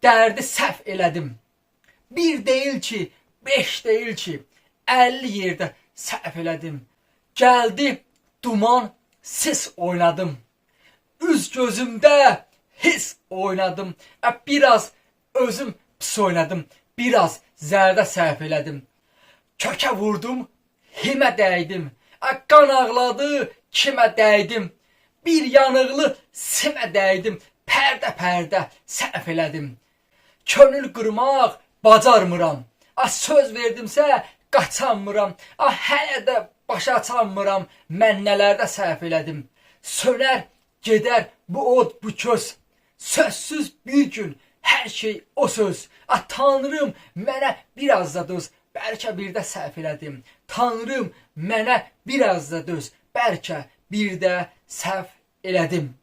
dərdi səhv elədim. Bir deyil ki, 5 deyil ki, 50 yerdə səhv elədim. Gəldi duman, sis oynadım. Üz gözümdə his oynadım. Biraz özüm pis oynadım. Biraz zərdə səhv elədim. Kökə vurdum, himə dəydim. Qan ağladı, kimə dəydim. Bir yanıqlı simə dəydim. Pərdə səhv elədim. Könül qırmaq bacarmıram. Söz verdimsə qaçanmıram. Hələ də başa açanmıram. Mən nələrdə səhv elədim. Sönər, gedər bu od, bu köz. Sözsüz bir gün hər şey o söz. Tanrım mənə biraz da döz. Bəlkə bir də səhv elədim. Tanrım mənə biraz da döz. Bəlkə bir də səhv elədim.